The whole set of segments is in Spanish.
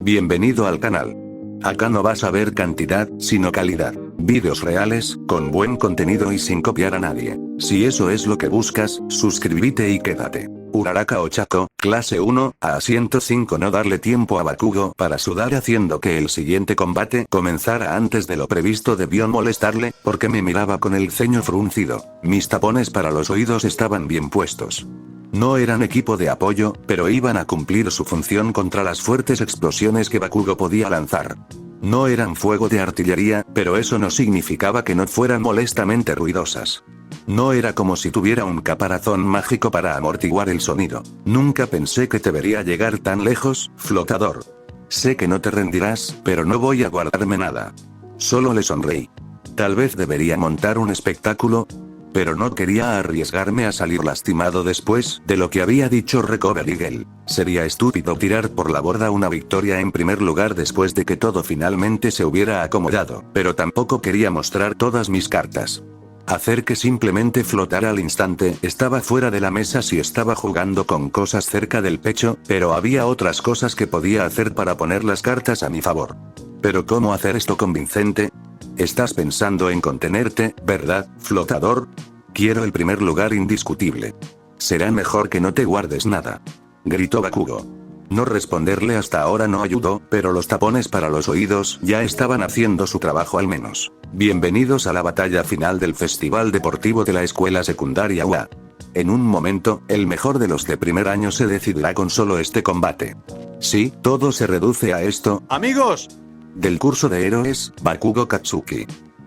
Bienvenido al canal. Acá no vas a ver cantidad, sino calidad. Vídeos reales, con buen contenido y sin copiar a nadie. Si eso es lo que buscas, suscríbete y quédate. Uraraka Ochako, clase 1, a 105. No darle tiempo a Bakugo para sudar, haciendo que el siguiente combate comenzara antes de lo previsto. Debió molestarle, porque me miraba con el ceño fruncido. Mis tapones para los oídos estaban bien puestos. No eran equipo de apoyo, pero iban a cumplir su función contra las fuertes explosiones que Bakugo podía lanzar. No eran fuego de artillería, pero eso no significaba que no fueran molestamente ruidosas. No era como si tuviera un caparazón mágico para amortiguar el sonido. Nunca pensé que te vería llegar tan lejos, flotador. Sé que no te rendirás, pero no voy a guardarme nada. Solo le sonreí. Tal vez debería montar un espectáculo, pero no quería arriesgarme a salir lastimado después de lo que había dicho Recover Eagle. Sería estúpido tirar por la borda una victoria en primer lugar después de que todo finalmente se hubiera acomodado, pero tampoco quería mostrar todas mis cartas. Hacer que simplemente flotara al instante. Estaba fuera de la mesa si estaba jugando con cosas cerca del pecho, pero había otras cosas que podía hacer para poner las cartas a mi favor. Pero ¿cómo hacer esto convincente? Estás pensando en contenerte, ¿verdad, flotador? Quiero el primer lugar indiscutible. Será mejor que no te guardes nada, gritó Bakugo. No responderle hasta ahora no ayudó, pero los tapones para los oídos ya estaban haciendo su trabajo al menos. Bienvenidos a la batalla final del Festival Deportivo de la Escuela Secundaria UA. En un momento, el mejor de los de primer año se decidirá con solo este combate. Sí, todo se reduce a esto. ¡Amigos! Del curso de héroes, Bakugo Katsuki.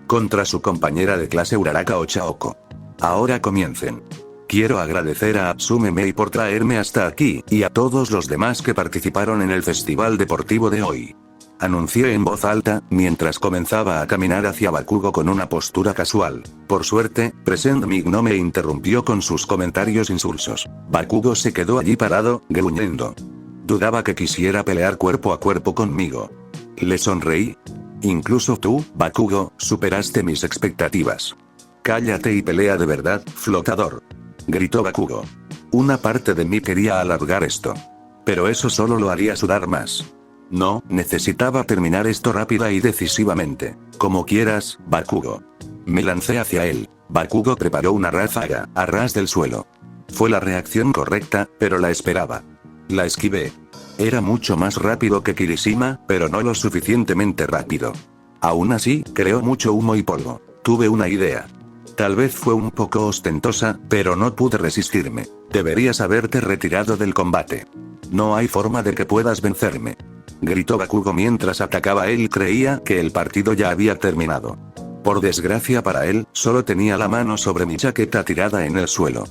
Contra su compañera de clase Uraraka Ochaoko. Ahora comiencen. Quiero agradecer a Atsume Mei por traerme hasta aquí, y a todos los demás que participaron en el festival deportivo de hoy. Anuncié en voz alta, mientras comenzaba a caminar hacia Bakugo con una postura casual. Por suerte, Present Mig no me interrumpió con sus comentarios insulsos. Bakugo se quedó allí parado, gruñendo. Dudaba que quisiera pelear cuerpo a cuerpo conmigo. Le sonreí. Incluso tú, Bakugo, superaste mis expectativas. Cállate y pelea de verdad, flotador, gritó Bakugo. Una parte de mí quería alargar esto, pero eso solo lo haría sudar más. No, necesitaba terminar esto rápida y decisivamente. Como quieras, Bakugo. Me lancé hacia él. Bakugo preparó una ráfaga, a ras del suelo. Fue la reacción correcta, pero la esperaba. La esquivé. Era mucho más rápido que Kirishima, pero no lo suficientemente rápido. Aún así, creó mucho humo y polvo. Tuve una idea. Tal vez fue un poco ostentosa, pero no pude resistirme. Deberías haberte retirado del combate. No hay forma de que puedas vencerme, gritó Bakugo mientras atacaba. Él creía que el partido ya había terminado. Por desgracia para él, solo tenía la mano sobre mi chaqueta tirada en el suelo.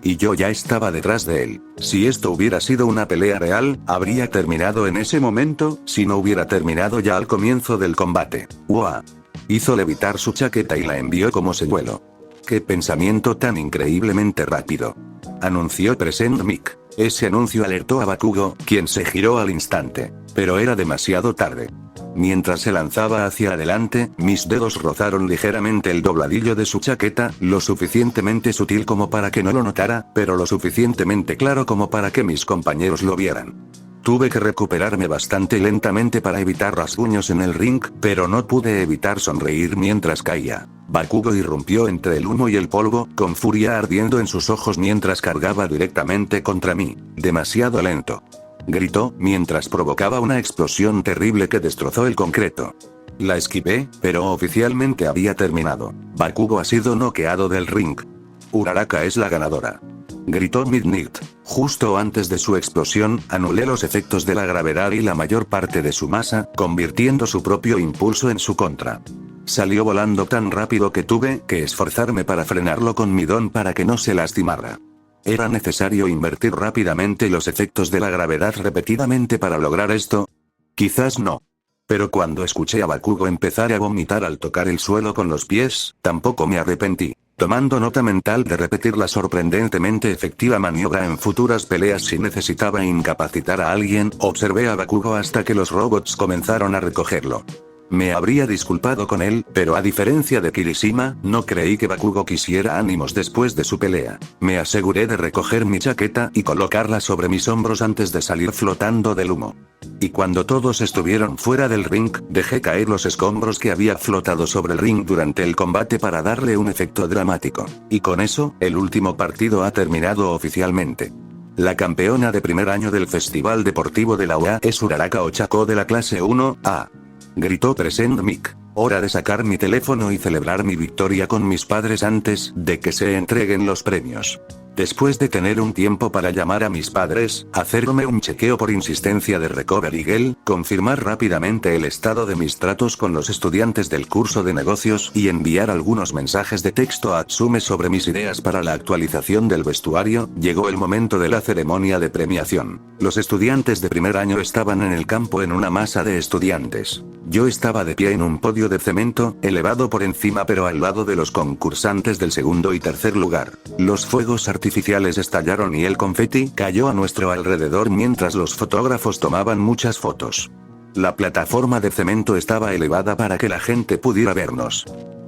Y yo ya estaba detrás de él. Si esto hubiera sido una pelea real, habría terminado en ese momento, si no hubiera terminado ya al comienzo del combate. ¡Uah! Hizo levitar su chaqueta y la envió como señuelo. ¡Qué pensamiento tan increíblemente rápido!, anunció Present Mic. Ese anuncio alertó a Bakugo, quien se giró al instante. Pero era demasiado tarde. Mientras se lanzaba hacia adelante, mis dedos rozaron ligeramente el dobladillo de su chaqueta, lo suficientemente sutil como para que no lo notara, pero lo suficientemente claro como para que mis compañeros lo vieran. Tuve que recuperarme bastante lentamente para evitar rasguños en el ring, pero no pude evitar sonreír mientras caía. Bakugo irrumpió entre el humo y el polvo, con furia ardiendo en sus ojos mientras cargaba directamente contra mí. Demasiado lento, gritó, mientras provocaba una explosión terrible que destrozó el concreto. La esquivé, pero oficialmente había terminado. Bakugo ha sido noqueado del ring. Uraraka es la ganadora, gritó Midnight. Justo antes de su explosión, anulé los efectos de la gravedad y la mayor parte de su masa, convirtiendo su propio impulso en su contra. Salió volando tan rápido que tuve que esforzarme para frenarlo con mi don para que no se lastimara. ¿Era necesario invertir rápidamente los efectos de la gravedad repetidamente para lograr esto? Quizás no. Pero cuando escuché a Bakugo empezar a vomitar al tocar el suelo con los pies, tampoco me arrepentí. Tomando nota mental de repetir la sorprendentemente efectiva maniobra en futuras peleas si necesitaba incapacitar a alguien, observé a Bakugo hasta que los robots comenzaron a recogerlo. Me habría disculpado con él, pero a diferencia de Kirishima, no creí que Bakugo quisiera ánimos después de su pelea. Me aseguré de recoger mi chaqueta y colocarla sobre mis hombros antes de salir flotando del humo. Y cuando todos estuvieron fuera del ring, dejé caer los escombros que había flotado sobre el ring durante el combate para darle un efecto dramático. Y con eso, el último partido ha terminado oficialmente. La campeona de primer año del Festival Deportivo de la UA es Uraraka Ochako de la clase 1A. Gritó Present Mic. Hora de sacar mi teléfono y celebrar mi victoria con mis padres antes de que se entreguen los premios. Después de tener un tiempo para llamar a mis padres, hacerme un chequeo por insistencia de Recovery Girl, confirmar rápidamente el estado de mis tratos con los estudiantes del curso de negocios y enviar algunos mensajes de texto a Atsume sobre mis ideas para la actualización del vestuario, llegó el momento de la ceremonia de premiación. Los estudiantes de primer año estaban en el campo en una masa de estudiantes. Yo estaba de pie en un podio de cemento, elevado por encima pero al lado de los concursantes del segundo y tercer lugar. Los fuegos artificiales estallaron y el confeti cayó a nuestro alrededor mientras los fotógrafos tomaban muchas fotos. La plataforma de cemento estaba elevada para que la gente pudiera vernos.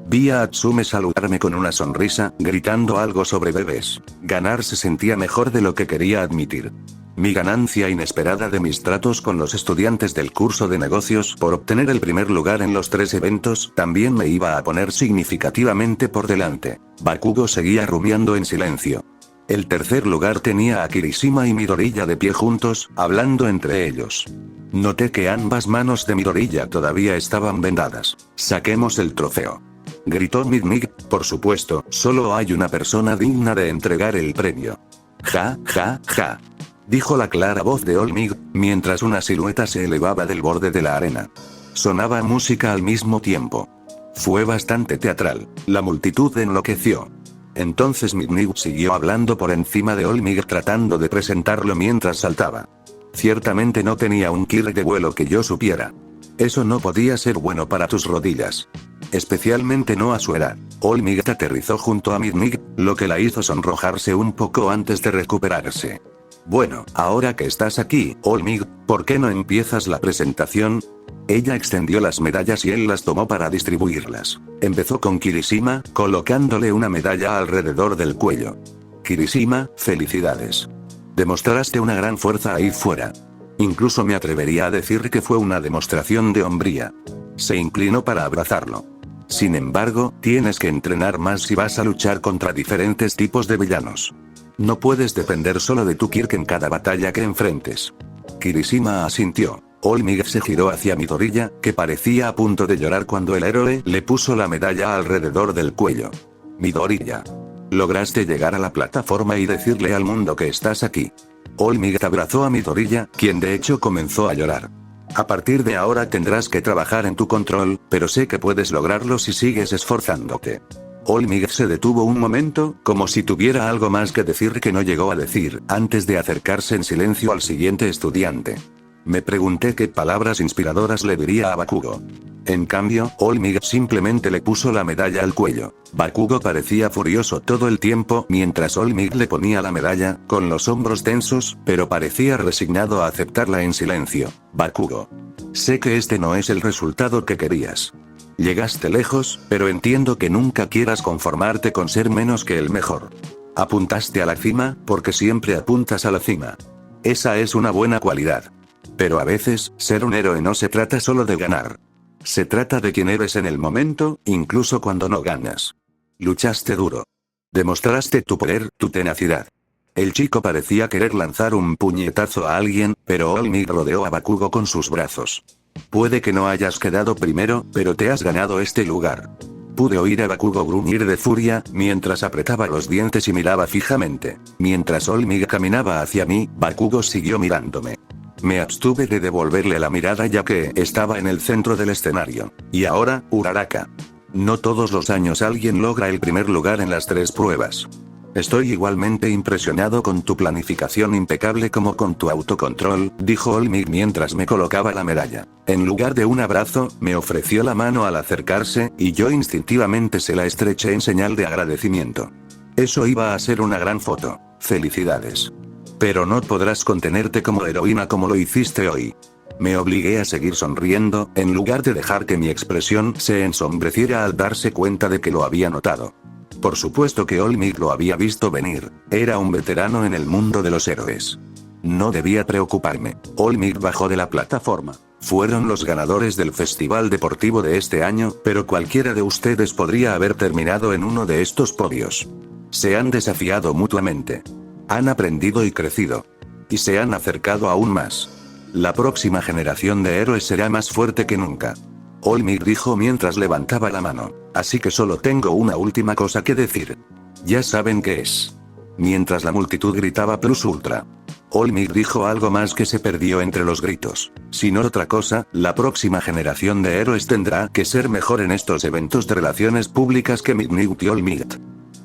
Vi a Atsume saludarme con una sonrisa, gritando algo sobre bebés. Ganar se sentía mejor de lo que quería admitir. Mi ganancia inesperada de mis tratos con los estudiantes del curso de negocios por obtener el primer lugar en los 3 eventos también me iba a poner significativamente por delante. Bakugo seguía rumiando en silencio. El tercer lugar tenía a Kirishima y Midoriya de pie juntos, hablando entre ellos. Noté que ambas manos de Midoriya todavía estaban vendadas. Saquemos el trofeo. Gritó Midmig, por supuesto, solo hay una persona digna de entregar el premio. Ja, ja, ja. Dijo la clara voz de Olmig, mientras una silueta se elevaba del borde de la arena. Sonaba música al mismo tiempo. Fue bastante teatral. La multitud enloqueció. Entonces Midmig siguió hablando por encima de Olmig tratando de presentarlo mientras saltaba. Ciertamente no tenía un killer de vuelo que yo supiera. Eso no podía ser bueno para tus rodillas. Especialmente no a su edad. Olmig aterrizó junto a Midmig, lo que la hizo sonrojarse un poco antes de recuperarse. Bueno, ahora que estás aquí, Olmig, ¿por qué no empiezas la presentación? Ella extendió las medallas y él las tomó para distribuirlas. Empezó con Kirishima, colocándole una medalla alrededor del cuello. Kirishima, felicidades. Demostraste una gran fuerza ahí fuera. Incluso me atrevería a decir que fue una demostración de hombría. Se inclinó para abrazarlo. Sin embargo, tienes que entrenar más si vas a luchar contra diferentes tipos de villanos. No puedes depender solo de tu Kirk en cada batalla que enfrentes. Kirishima asintió. Olmig se giró hacia Midoriya, que parecía a punto de llorar cuando el héroe le puso la medalla alrededor del cuello. Midoriya. Lograste llegar a la plataforma y decirle al mundo que estás aquí. Olmig abrazó a Midoriya, quien de hecho comenzó a llorar. A partir de ahora tendrás que trabajar en tu control, pero sé que puedes lograrlo si sigues esforzándote. Olmig se detuvo un momento, como si tuviera algo más que decir que no llegó a decir, antes de acercarse en silencio al siguiente estudiante. Me pregunté qué palabras inspiradoras le diría a Bakugo. En cambio, Olmig simplemente le puso la medalla al cuello. Bakugo parecía furioso todo el tiempo mientras Olmig le ponía la medalla, con los hombros tensos, pero parecía resignado a aceptarla en silencio. Bakugo. Sé que este no es el resultado que querías. Llegaste lejos, pero entiendo que nunca quieras conformarte con ser menos que el mejor. Apuntaste a la cima, porque siempre apuntas a la cima. Esa es una buena cualidad. Pero a veces, ser un héroe no se trata solo de ganar. Se trata de quién eres en el momento, incluso cuando no ganas. Luchaste duro. Demostraste tu poder, tu tenacidad. El chico parecía querer lanzar un puñetazo a alguien, pero Olmig rodeó a Bakugo con sus brazos. Puede que no hayas quedado primero, pero te has ganado este lugar. Pude oír a Bakugo gruñir de furia, mientras apretaba los dientes y miraba fijamente. Mientras Olmig caminaba hacia mí, Bakugo siguió mirándome. Me abstuve de devolverle la mirada ya que estaba en el centro del escenario. Y ahora, Uraraka. No todos los años alguien logra el primer lugar en las 3 pruebas. Estoy igualmente impresionado con tu planificación impecable como con tu autocontrol, dijo Olmig mientras me colocaba la medalla. En lugar de un abrazo, me ofreció la mano al acercarse, y yo instintivamente se la estreché en señal de agradecimiento. Eso iba a ser una gran foto. Felicidades. Pero no podrás contenerte como heroína como lo hiciste hoy. Me obligué a seguir sonriendo, en lugar de dejar que mi expresión se ensombreciera al darse cuenta de que lo había notado. Por supuesto que Olmig lo había visto venir, era un veterano en el mundo de los héroes. No debía preocuparme. Olmig bajó de la plataforma. Fueron los ganadores del festival deportivo de este año, pero cualquiera de ustedes podría haber terminado en uno de estos podios. Se han desafiado mutuamente. Han aprendido y crecido. Y se han acercado aún más. La próxima generación de héroes será más fuerte que nunca. Olmig dijo mientras levantaba la mano. Así que solo tengo una última cosa que decir. Ya saben qué es. Mientras la multitud gritaba plus ultra. Olmig dijo algo más que se perdió entre los gritos. Si no otra cosa, la próxima generación de héroes tendrá que ser mejor en estos eventos de relaciones públicas que Midnight y Olmig.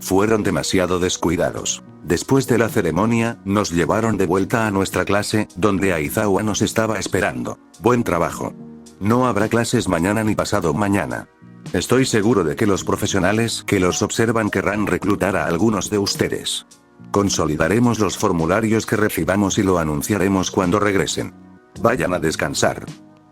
Fueron demasiado descuidados. Después de la ceremonia, nos llevaron de vuelta a nuestra clase, donde Aizawa nos estaba esperando. Buen trabajo. No habrá clases mañana ni pasado mañana. Estoy seguro de que los profesionales que los observan querrán reclutar a algunos de ustedes. Consolidaremos los formularios que recibamos y lo anunciaremos cuando regresen. Vayan a descansar.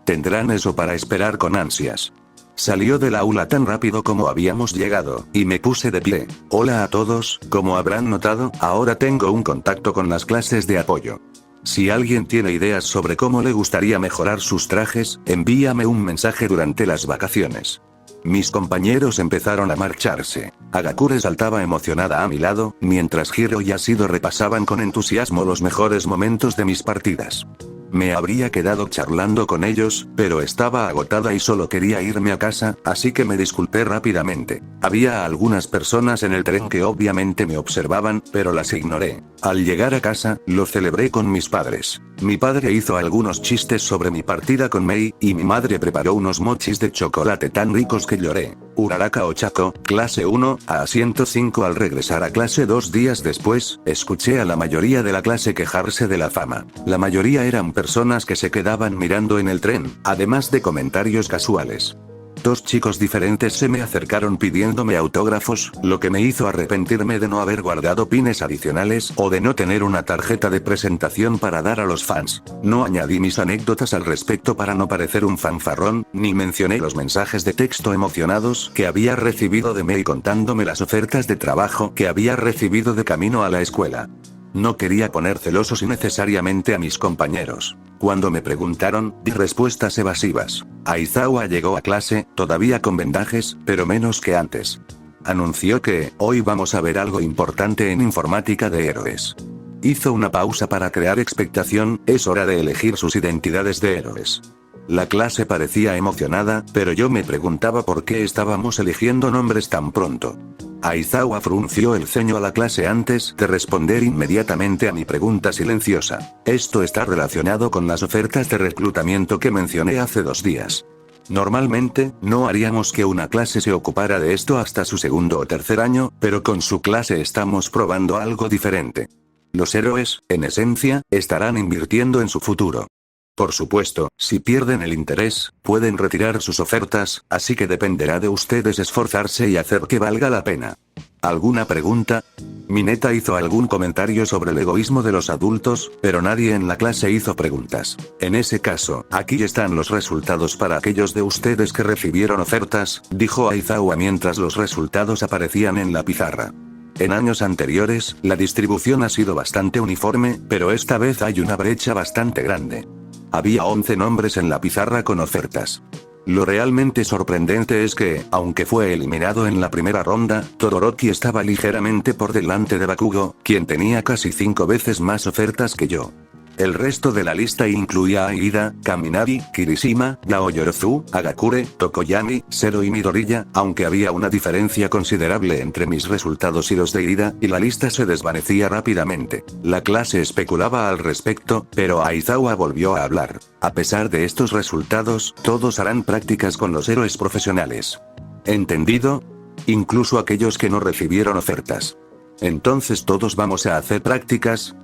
Tendrán eso para esperar con ansias. Salió del aula tan rápido como habíamos llegado, y me puse de pie. Hola a todos, como habrán notado, ahora tengo un contacto con las clases de apoyo. Si alguien tiene ideas sobre cómo le gustaría mejorar sus trajes, envíame un mensaje durante las vacaciones. Mis compañeros empezaron a marcharse. Agakure saltaba emocionada a mi lado, mientras Hiro y Ashido repasaban con entusiasmo los mejores momentos de mis partidas. Me habría quedado charlando con ellos, pero estaba agotada y solo quería irme a casa, así que me disculpé rápidamente. Había algunas personas en el tren que obviamente me observaban, pero las ignoré. Al llegar a casa, lo celebré con mis padres. Mi padre hizo algunos chistes sobre mi partida con Mei, y mi madre preparó unos mochis de chocolate tan ricos que lloré. Uraraka Ochako, clase 1, a asiento 5. Al regresar a clase 2 días después, escuché a la mayoría de la clase quejarse de la fama. La mayoría eran personas que se quedaban mirando en el tren, además de comentarios casuales. 2 chicos diferentes se me acercaron pidiéndome autógrafos, lo que me hizo arrepentirme de no haber guardado pines adicionales o de no tener una tarjeta de presentación para dar a los fans. No añadí mis anécdotas al respecto para no parecer un fanfarrón, ni mencioné los mensajes de texto emocionados que había recibido de Mei contándome las ofertas de trabajo que había recibido de camino a la escuela. No quería poner celosos innecesariamente a mis compañeros. Cuando me preguntaron, di respuestas evasivas. Aizawa llegó a clase, todavía con vendajes, pero menos que antes. Anunció que, hoy vamos a ver algo importante en informática de héroes. Hizo una pausa para crear expectación, es hora de elegir sus identidades de héroes. La clase parecía emocionada, pero yo me preguntaba por qué estábamos eligiendo nombres tan pronto. Aizawa frunció el ceño a la clase antes de responder inmediatamente a mi pregunta silenciosa. Esto está relacionado con las ofertas de reclutamiento que mencioné hace 2 días. Normalmente, no haríamos que una clase se ocupara de esto hasta su segundo o tercer año, pero con su clase estamos probando algo diferente. Los héroes, en esencia, estarán invirtiendo en su futuro. Por supuesto, si pierden el interés, pueden retirar sus ofertas, así que dependerá de ustedes esforzarse y hacer que valga la pena. ¿Alguna pregunta? Mineta hizo algún comentario sobre el egoísmo de los adultos, pero nadie en la clase hizo preguntas. En ese caso, aquí están los resultados para aquellos de ustedes que recibieron ofertas, dijo Aizawa mientras los resultados aparecían en la pizarra. En años anteriores, la distribución ha sido bastante uniforme, pero esta vez hay una brecha bastante grande. Había 11 nombres en la pizarra con ofertas. Lo realmente sorprendente es que, aunque fue eliminado en la primera ronda, Todoroki estaba ligeramente por delante de Bakugo, quien tenía casi 5 veces más ofertas que yo. El resto de la lista incluía a Ida, Kaminari, Kirishima, Naoyorozu, Agakure, Tokoyami, Zero y Midoriya, aunque había una diferencia considerable entre mis resultados y los de Ida, y la lista se desvanecía rápidamente. La clase especulaba al respecto, pero Aizawa volvió a hablar. A pesar de estos resultados, todos harán prácticas con los héroes profesionales. ¿Entendido? Incluso aquellos que no recibieron ofertas. ¿Entonces todos vamos a hacer prácticas?,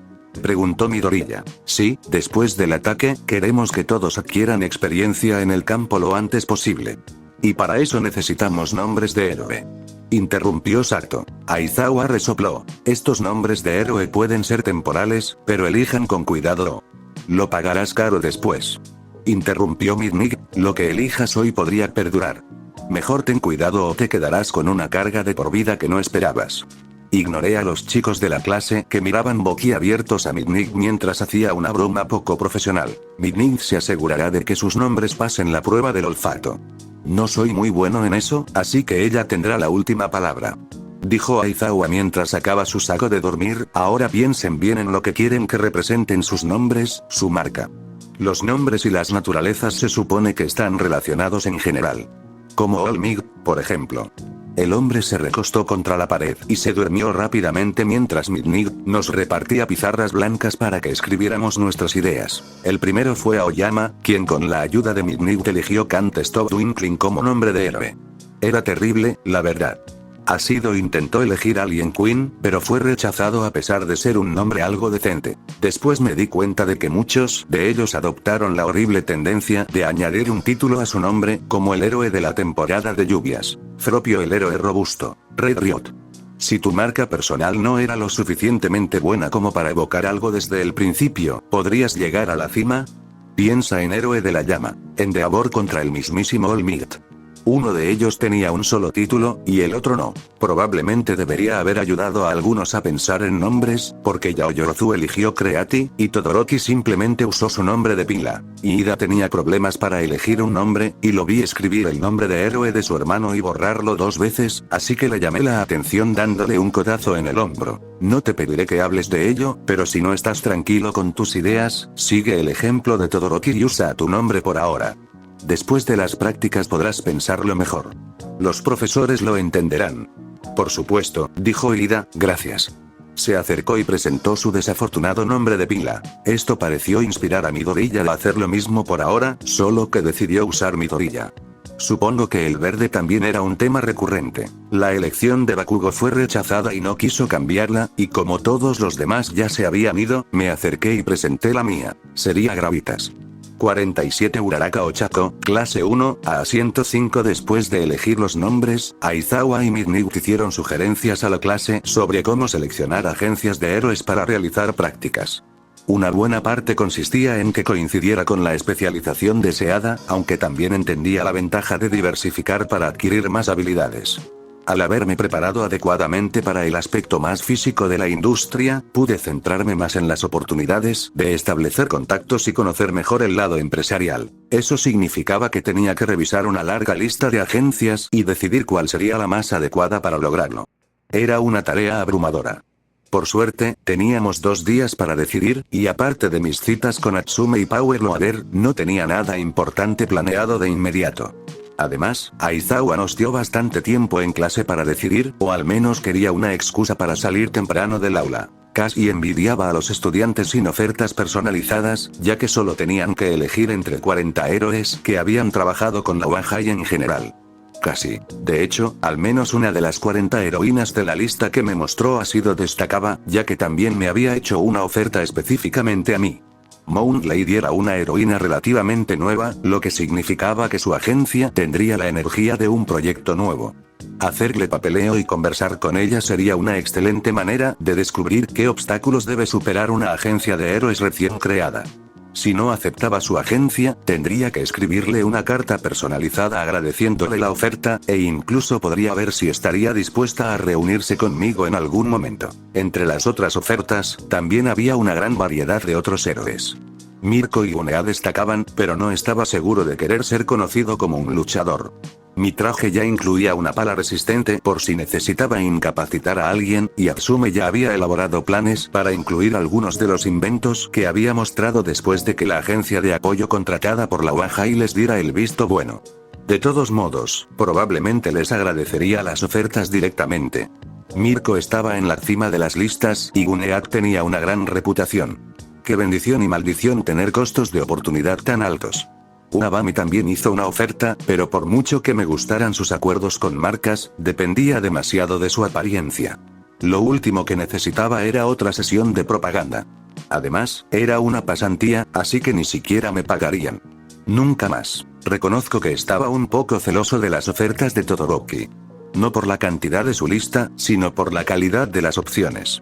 preguntó Midoriya. Sí, después del ataque, queremos que todos adquieran experiencia en el campo lo antes posible. Y para eso necesitamos nombres de héroe. Interrumpió Sato. Aizawa resopló. Estos nombres de héroe pueden ser temporales, pero elijan con cuidado. Lo pagarás caro después. interrumpió Midnight, lo que elijas hoy podría perdurar. Mejor ten cuidado o te quedarás con una carga de por vida que no esperabas. Ignoré a los chicos de la clase que miraban boquiabiertos a Midnight mientras hacía una broma poco profesional. Midnight se asegurará de que sus nombres pasen la prueba del olfato. No soy muy bueno en eso, así que ella tendrá la última palabra. Dijo Aizawa mientras sacaba su saco de dormir. Ahora piensen bien en lo que quieren que representen sus nombres, su marca. Los nombres y las naturalezas se supone que están relacionados en general. Como Olmig, por ejemplo. El hombre se recostó contra la pared y se durmió rápidamente mientras Midnight nos repartía pizarras blancas para que escribiéramos nuestras ideas. El primero fue Aoyama, quien con la ayuda de Midnight eligió Can't Stop Twinkling como nombre de héroe. Era terrible, la verdad. Asido intentó elegir Alien Queen, pero fue rechazado a pesar de ser un nombre algo decente. Después me di cuenta de que muchos de ellos adoptaron la horrible tendencia de añadir un título a su nombre, como el héroe de la temporada de lluvias. Fropio el héroe robusto, Red Riot. Si tu marca personal no era lo suficientemente buena como para evocar algo desde el principio, ¿podrías llegar a la cima? Piensa en Héroe de la Llama, Endeavor contra el mismísimo Olmig. Uno de ellos tenía un solo título, y el otro no. Probablemente debería haber ayudado a algunos a pensar en nombres, porque Yaoyorozu eligió Creati, y Todoroki simplemente usó su nombre de pila. Y Ida tenía problemas para elegir un nombre, y lo vi escribir el nombre de héroe de su hermano y borrarlo 2 veces, así que le llamé la atención dándole un codazo en el hombro. No te pediré que hables de ello, pero si no estás tranquilo con tus ideas, sigue el ejemplo de Todoroki y usa tu nombre por ahora. Después de las prácticas podrás pensarlo mejor. Los profesores lo entenderán. Por supuesto, dijo Ida, gracias. Se acercó y presentó su desafortunado nombre de pila. Esto pareció inspirar a Midoriya a hacer lo mismo por ahora, solo que decidió usar Midoriya. Supongo que el verde también era un tema recurrente. La elección de Bakugo fue rechazada y no quiso cambiarla, y como todos los demás ya se habían ido, me acerqué y presenté la mía. Sería Gravitas. 47 Uraraka Ochako, clase 1, a 105. Después de elegir los nombres, Aizawa y Midnight hicieron sugerencias a la clase sobre cómo seleccionar agencias de héroes para realizar prácticas. Una buena parte consistía en que coincidiera con la especialización deseada, aunque también entendía la ventaja de diversificar para adquirir más habilidades. Al haberme preparado adecuadamente para el aspecto más físico de la industria, pude centrarme más en las oportunidades de establecer contactos y conocer mejor el lado empresarial. Eso significaba que tenía que revisar una larga lista de agencias y decidir cuál sería la más adecuada para lograrlo. Era una tarea abrumadora. Por suerte, teníamos 2 días para decidir, y aparte de mis citas con Atsume y Power Loader, no tenía nada importante planeado de inmediato. Además, Aizawa nos dio bastante tiempo en clase para decidir, o al menos quería una excusa para salir temprano del aula. Casi envidiaba a los estudiantes sin ofertas personalizadas, ya que solo tenían que elegir entre 40 héroes que habían trabajado con la One High en general. Casi. De hecho, al menos una de las 40 heroínas de la lista que me mostró ha sido destacaba, ya que también me había hecho una oferta específicamente a mí. Moon Lady era una heroína relativamente nueva, lo que significaba que su agencia tendría la energía de un proyecto nuevo. Hacerle papeleo y conversar con ella sería una excelente manera de descubrir qué obstáculos debe superar una agencia de héroes recién creada. Si no aceptaba su agencia, tendría que escribirle una carta personalizada agradeciéndole la oferta, e incluso podría ver si estaría dispuesta a reunirse conmigo en algún momento. Entre las otras ofertas, también había una gran variedad de otros héroes. Mirko y Gunea destacaban, pero no estaba seguro de querer ser conocido como un luchador. Mi traje ya incluía una pala resistente por si necesitaba incapacitar a alguien, y Atsume ya había elaborado planes para incluir algunos de los inventos que había mostrado después de que la agencia de apoyo contratada por la One High les diera el visto bueno. De todos modos, probablemente les agradecería las ofertas directamente. Mirko estaba en la cima de las listas y Gunea tenía una gran reputación. Qué bendición y maldición tener costos de oportunidad tan altos. Unabami también hizo una oferta, pero por mucho que me gustaran sus acuerdos con marcas, dependía demasiado de su apariencia. Lo último que necesitaba era otra sesión de propaganda. Además, era una pasantía, así que ni siquiera me pagarían. Nunca más. Reconozco que estaba un poco celoso de las ofertas de Todoroki. No por la cantidad de su lista, sino por la calidad de las opciones.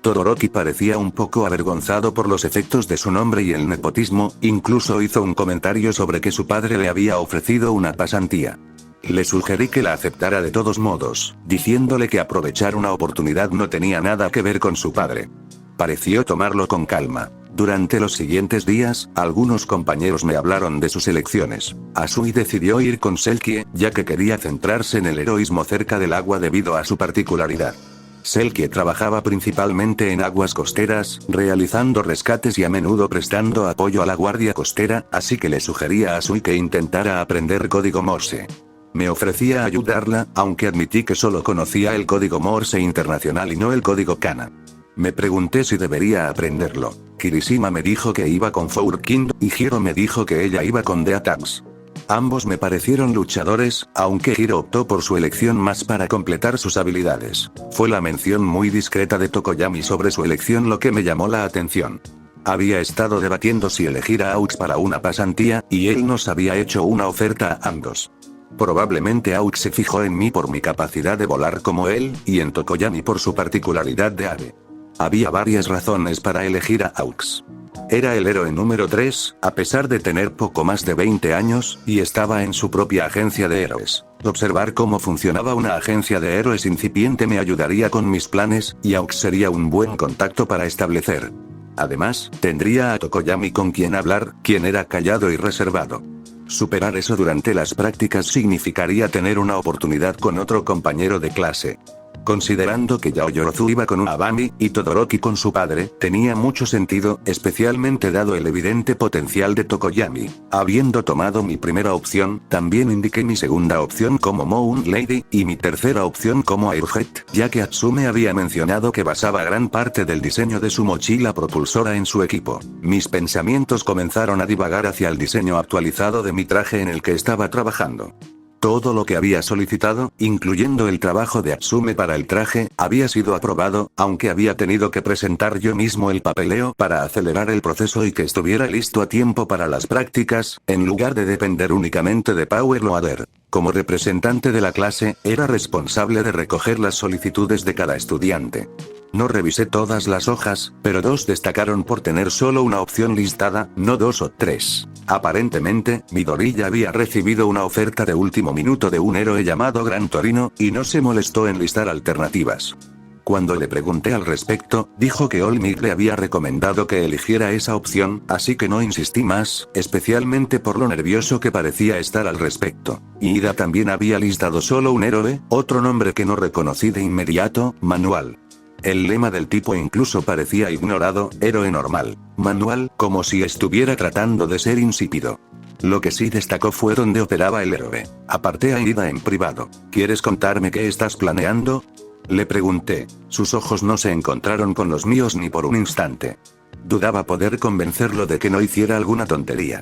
Todoroki parecía un poco avergonzado por los efectos de su nombre y el nepotismo, incluso hizo un comentario sobre que su padre le había ofrecido una pasantía. Le sugerí que la aceptara de todos modos, diciéndole que aprovechar una oportunidad no tenía nada que ver con su padre. Pareció tomarlo con calma. Durante los siguientes días, algunos compañeros me hablaron de sus elecciones. Asui decidió ir con Selkie, ya que quería centrarse en el heroísmo cerca del agua debido a su particularidad. Selkie trabajaba principalmente en aguas costeras, realizando rescates y a menudo prestando apoyo a la guardia costera, así que le sugería a Asui que intentara aprender código Morse. Me ofrecía ayudarla, aunque admití que solo conocía el código Morse internacional y no el código Kana. Me pregunté si debería aprenderlo. Kirishima me dijo que iba con Fourkind, y Hiro me dijo que ella iba con The Attacks. Ambos me parecieron luchadores, aunque Hiro optó por su elección más para completar sus habilidades. Fue la mención muy discreta de Tokoyami sobre su elección lo que me llamó la atención. Había estado debatiendo si elegir a Aux para una pasantía, y él nos había hecho una oferta a ambos. Probablemente Aux se fijó en mí por mi capacidad de volar como él, y en Tokoyami por su particularidad de ave. Había varias razones para elegir a Aux. Era el héroe número 3, a pesar de tener poco más de 20 años, y estaba en su propia agencia de héroes. Observar cómo funcionaba una agencia de héroes incipiente me ayudaría con mis planes, y Aux sería un buen contacto para establecer. Además, tendría a Tokoyami con quien hablar, quien era callado y reservado. Superar eso durante las prácticas significaría tener una oportunidad con otro compañero de clase. Considerando que Yaoyorozu iba con un Abami, y Todoroki con su padre, tenía mucho sentido, especialmente dado el evidente potencial de Tokoyami. Habiendo tomado mi primera opción, también indiqué mi segunda opción como Moon Lady, y mi tercera opción como Airhead, ya que Atsume había mencionado que basaba gran parte del diseño de su mochila propulsora en su equipo. Mis pensamientos comenzaron a divagar hacia el diseño actualizado de mi traje en el que estaba trabajando. Todo lo que había solicitado, incluyendo el trabajo de Atsume para el traje, había sido aprobado, aunque había tenido que presentar yo mismo el papeleo para acelerar el proceso y que estuviera listo a tiempo para las prácticas, en lugar de depender únicamente de Power Loader. Como representante de la clase, era responsable de recoger las solicitudes de cada estudiante. No revisé todas las hojas, pero 2 destacaron por tener solo una opción listada, no 2 o 3. Aparentemente, Midori ya había recibido una oferta de último minuto de un héroe llamado Gran Torino, y no se molestó en listar alternativas. Cuando le pregunté al respecto, dijo que Olmig le había recomendado que eligiera esa opción, así que no insistí más, especialmente por lo nervioso que parecía estar al respecto. Ida también había listado solo un héroe, otro nombre que no reconocí de inmediato, Manual. El lema del tipo incluso parecía ignorado, héroe normal. Manual, como si estuviera tratando de ser insípido. Lo que sí destacó fue dónde operaba el héroe. Aparté a Ida en privado. ¿Quieres contarme qué estás planeando? Le pregunté. Sus ojos no se encontraron con los míos ni por un instante. Dudaba poder convencerlo de que no hiciera alguna tontería.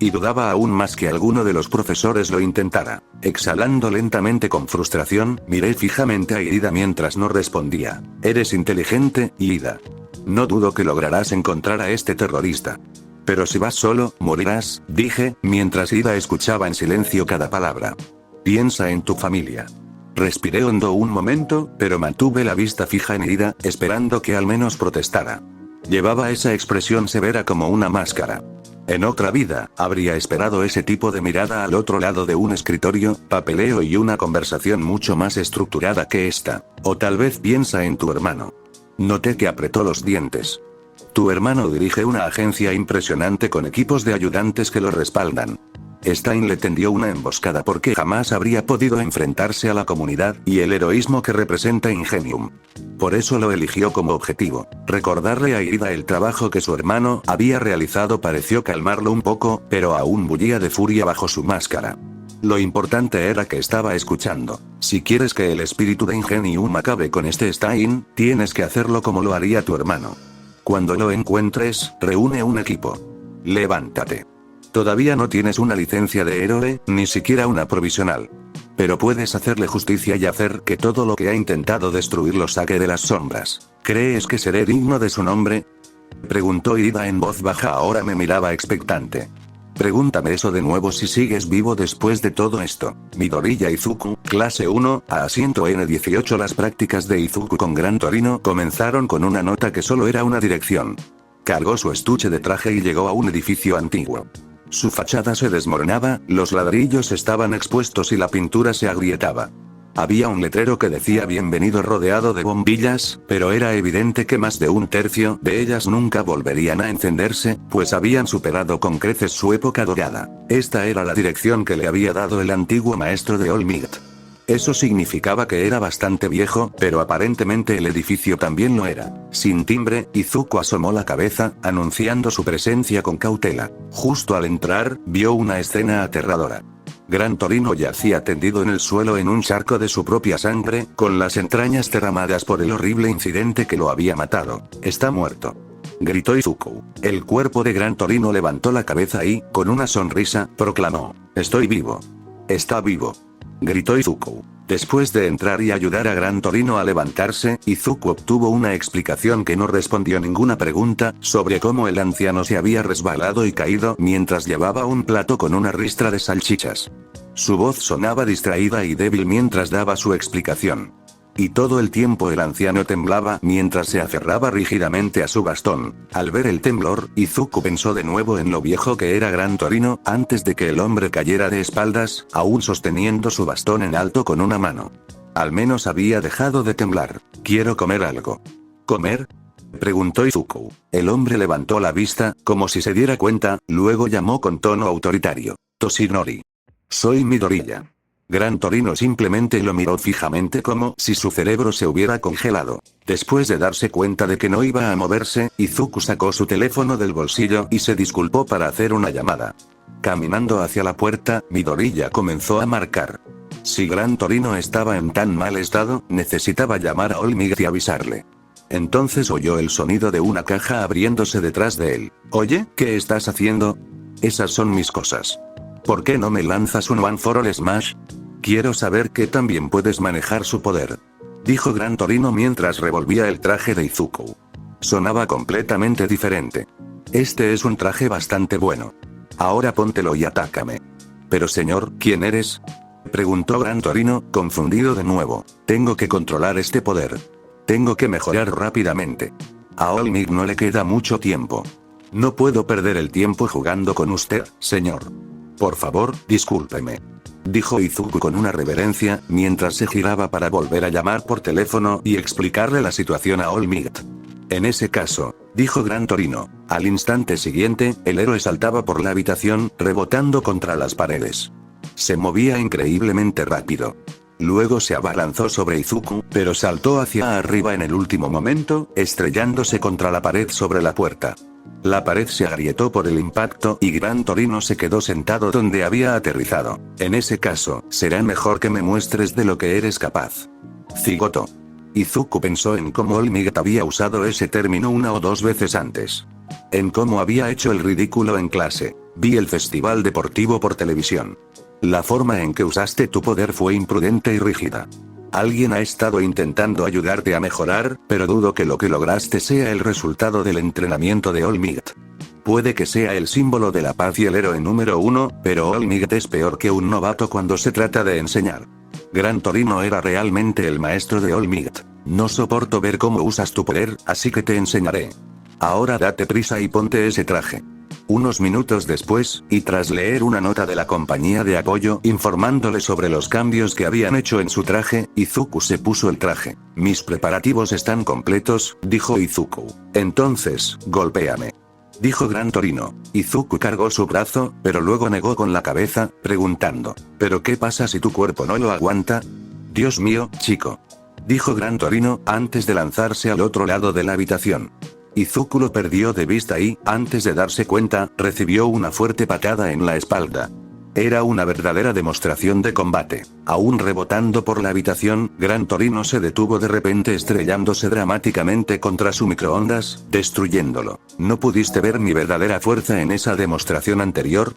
Y dudaba aún más que alguno de los profesores lo intentara. Exhalando lentamente con frustración, miré fijamente a Ida mientras no respondía. Eres inteligente, Ida. No dudo que lograrás encontrar a este terrorista. Pero si vas solo, morirás, dije, mientras Ida escuchaba en silencio cada palabra. Piensa en tu familia. Respiré hondo un momento, pero mantuve la vista fija en Ida, esperando que al menos protestara. Llevaba esa expresión severa como una máscara. En otra vida, habría esperado ese tipo de mirada al otro lado de un escritorio, papeleo y una conversación mucho más estructurada que esta. O tal vez piensa en tu hermano. Noté que apretó los dientes. Tu hermano dirige una agencia impresionante con equipos de ayudantes que lo respaldan. Stein le tendió una emboscada porque jamás habría podido enfrentarse a la comunidad y el heroísmo que representa Ingenium. Por eso lo eligió como objetivo. Recordarle a Ida el trabajo que su hermano había realizado pareció calmarlo un poco, pero aún bullía de furia bajo su máscara. Lo importante era que estaba escuchando. Si quieres que el espíritu de Ingenium acabe con este Stein, tienes que hacerlo como lo haría tu hermano. Cuando lo encuentres, reúne un equipo. Levántate. Todavía no tienes una licencia de héroe, ni siquiera una provisional. Pero puedes hacerle justicia y hacer que todo lo que ha intentado destruir lo saque de las sombras. ¿Crees que seré digno de su nombre? Preguntó Ida en voz baja. Ahora me miraba expectante. Pregúntame eso de nuevo si sigues vivo después de todo esto. Midoriya Izuku, clase 1, a asiento N18. Las prácticas de Izuku con Gran Torino comenzaron con una nota que solo era una dirección. Cargó su estuche de traje y llegó a un edificio antiguo. Su fachada se desmoronaba, los ladrillos estaban expuestos y la pintura se agrietaba. Había un letrero que decía bienvenido rodeado de bombillas, pero era evidente que más de un tercio de ellas nunca volverían a encenderse, pues habían superado con creces su época dorada. Esta era la dirección que le había dado el antiguo maestro de All Might. Eso significaba que era bastante viejo, pero aparentemente el edificio también lo era. Sin timbre, Izuku asomó la cabeza, anunciando su presencia con cautela. Justo al entrar, vio una escena aterradora. Gran Torino yacía tendido en el suelo en un charco de su propia sangre, con las entrañas derramadas por el horrible incidente que lo había matado. «Está muerto», gritó Izuku. El cuerpo de Gran Torino levantó la cabeza y, con una sonrisa, proclamó: «Estoy vivo». «Está vivo», gritó Izuku. Después de entrar y ayudar a Gran Torino a levantarse, Izuku obtuvo una explicación que no respondió ninguna pregunta, sobre cómo el anciano se había resbalado y caído mientras llevaba un plato con una ristra de salchichas. Su voz sonaba distraída y débil mientras daba su explicación. Y todo el tiempo el anciano temblaba mientras se aferraba rígidamente a su bastón. Al ver el temblor, Izuku pensó de nuevo en lo viejo que era Gran Torino, antes de que el hombre cayera de espaldas, aún sosteniendo su bastón en alto con una mano. Al menos había dejado de temblar. «Quiero comer algo». «¿Comer?», preguntó Izuku. El hombre levantó la vista, como si se diera cuenta, luego llamó con tono autoritario: «Toshinori. Soy Midoriya». Gran Torino simplemente lo miró fijamente como si su cerebro se hubiera congelado. Después de darse cuenta de que no iba a moverse, Izuku sacó su teléfono del bolsillo y se disculpó para hacer una llamada. Caminando hacia la puerta, Midoriya comenzó a marcar. Si Gran Torino estaba en tan mal estado, necesitaba llamar a All Might y avisarle. Entonces oyó el sonido de una caja abriéndose detrás de él. «Oye, ¿qué estás haciendo? Esas son mis cosas. ¿Por qué no me lanzas un One for All Smash? Quiero saber que también puedes manejar su poder», dijo Gran Torino mientras revolvía el traje de Izuku. Sonaba completamente diferente. «Este es un traje bastante bueno. Ahora póntelo y atácame». «Pero señor, ¿quién eres?», preguntó Gran Torino, confundido de nuevo. «Tengo que controlar este poder. Tengo que mejorar rápidamente. A All Might no le queda mucho tiempo. No puedo perder el tiempo jugando con usted, señor. Por favor, discúlpeme», dijo Izuku con una reverencia, mientras se giraba para volver a llamar por teléfono y explicarle la situación a All Might. «En ese caso», dijo Gran Torino. Al instante siguiente, el héroe saltaba por la habitación, rebotando contra las paredes. Se movía increíblemente rápido. Luego se abalanzó sobre Izuku, pero saltó hacia arriba en el último momento, estrellándose contra la pared sobre la puerta. La pared se agrietó por el impacto y Gran Torino se quedó sentado donde había aterrizado. «En ese caso, será mejor que me muestres de lo que eres capaz». «Cigoto». Izuku pensó en cómo All Might había usado ese término una o dos veces antes. En cómo había hecho el ridículo en clase. «Vi el festival deportivo por televisión. La forma en que usaste tu poder fue imprudente y rígida. Alguien ha estado intentando ayudarte a mejorar, pero dudo que lo que lograste sea el resultado del entrenamiento de All Might. Puede que sea el símbolo de la paz y el héroe número 1, pero All Might es peor que un novato cuando se trata de enseñar. Gran Torino era realmente el maestro de All Might. No soporto ver cómo usas tu poder, así que te enseñaré. Ahora date prisa y ponte ese traje». Unos minutos después, y tras leer una nota de la compañía de apoyo informándole sobre los cambios que habían hecho en su traje, Izuku se puso el traje. «Mis preparativos están completos», dijo Izuku. «Entonces, golpéame», dijo Gran Torino. Izuku cargó su brazo, pero luego negó con la cabeza, preguntando: «¿Pero qué pasa si tu cuerpo no lo aguanta?». «Dios mío, chico», dijo Gran Torino, antes de lanzarse al otro lado de la habitación. Izuku lo perdió de vista y, antes de darse cuenta, recibió una fuerte patada en la espalda. Era una verdadera demostración de combate. Aún rebotando por la habitación, Gran Torino se detuvo de repente estrellándose dramáticamente contra su microondas, destruyéndolo. «¿No pudiste ver mi verdadera fuerza en esa demostración anterior?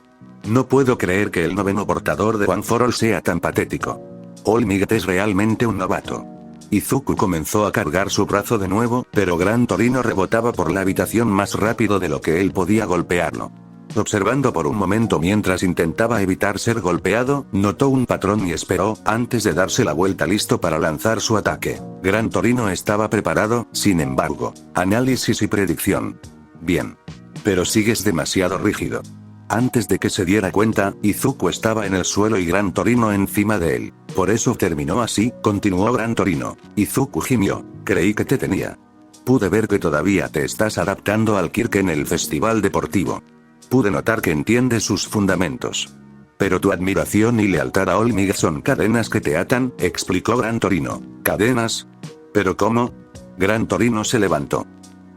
No puedo creer que el noveno portador de One for All sea tan patético. All Might es realmente un novato». Izuku comenzó a cargar su brazo de nuevo, pero Gran Torino rebotaba por la habitación más rápido de lo que él podía golpearlo. Observando por un momento mientras intentaba evitar ser golpeado, notó un patrón y esperó, antes de darse la vuelta listo para lanzar su ataque. Gran Torino estaba preparado, sin embargo. Análisis y predicción. Bien. Pero sigues demasiado rígido. Antes de que se diera cuenta, Izuku estaba en el suelo y Gran Torino encima de él. Por eso terminó así, continuó Gran Torino. Izuku gimió. Creí que te tenía. Pude ver que todavía te estás adaptando al Kirk en el festival deportivo. Pude notar que entiendes sus fundamentos. Pero tu admiración y lealtad a Olmig son cadenas que te atan, explicó Gran Torino. ¿Cadenas? ¿Pero cómo? Gran Torino se levantó.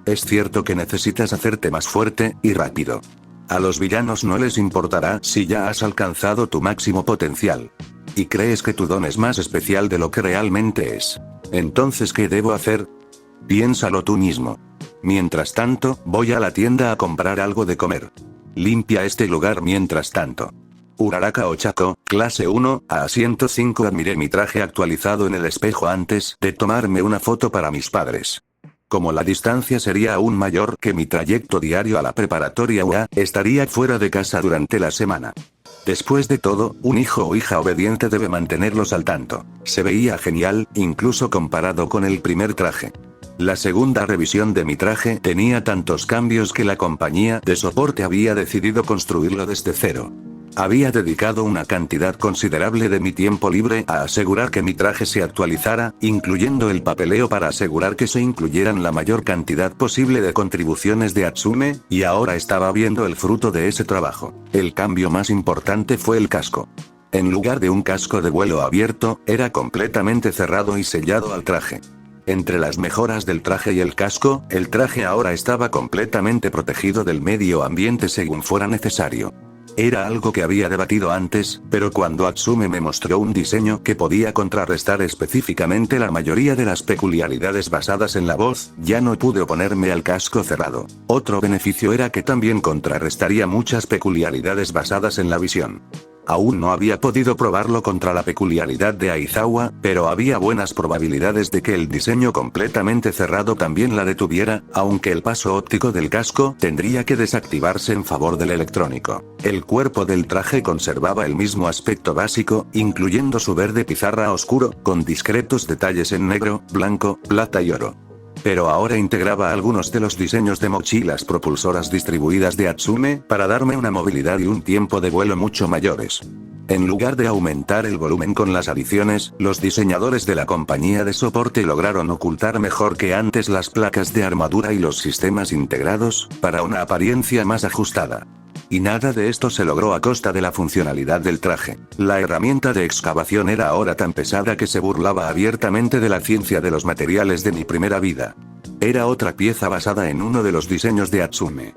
Es cierto que necesitas hacerte más fuerte, y rápido. A los villanos no les importará si ya has alcanzado tu máximo potencial. Y crees que tu don es más especial de lo que realmente es. Entonces, ¿qué debo hacer? Piénsalo tú mismo. Mientras tanto, voy a la tienda a comprar algo de comer. Limpia este lugar mientras tanto. Uraraka Ochako, clase 1, a asiento 5. Admiré mi traje actualizado en el espejo antes de tomarme una foto para mis padres. Como la distancia sería aún mayor que mi trayecto diario a la preparatoria UA, estaría fuera de casa durante la semana. Después de todo, un hijo o hija obediente debe mantenerlos al tanto. Se veía genial, incluso comparado con el primer traje. La segunda revisión de mi traje tenía tantos cambios que la compañía de soporte había decidido construirlo desde cero. Había dedicado una cantidad considerable de mi tiempo libre a asegurar que mi traje se actualizara, incluyendo el papeleo para asegurar que se incluyeran la mayor cantidad posible de contribuciones de Atsume, y ahora estaba viendo el fruto de ese trabajo. El cambio más importante fue el casco. En lugar de un casco de vuelo abierto, era completamente cerrado y sellado al traje. Entre las mejoras del traje y el traje ahora estaba completamente protegido del medio ambiente según fuera necesario. Era algo que había debatido antes, pero cuando Atsume me mostró un diseño que podía contrarrestar específicamente la mayoría de las peculiaridades basadas en la voz, ya no pude oponerme al casco cerrado. Otro beneficio era que también contrarrestaría muchas peculiaridades basadas en la visión. Aún no había podido probarlo contra la peculiaridad de Aizawa, pero había buenas probabilidades de que el diseño completamente cerrado también la detuviera, aunque el paso óptico del casco tendría que desactivarse en favor del electrónico. El cuerpo del traje conservaba el mismo aspecto básico, incluyendo su verde pizarra oscuro, con discretos detalles en negro, blanco, plata y oro. Pero ahora integraba algunos de los diseños de mochilas propulsoras distribuidas de Atsume, para darme una movilidad y un tiempo de vuelo mucho mayores. En lugar de aumentar el volumen con las adiciones, los diseñadores de la compañía de soporte lograron ocultar mejor que antes las placas de armadura y los sistemas integrados, para una apariencia más ajustada. Y nada de esto se logró a costa de la funcionalidad del traje. La herramienta de excavación era ahora tan pesada que se burlaba abiertamente de la ciencia de los materiales de mi primera vida. Era otra pieza basada en uno de los diseños de Atsume.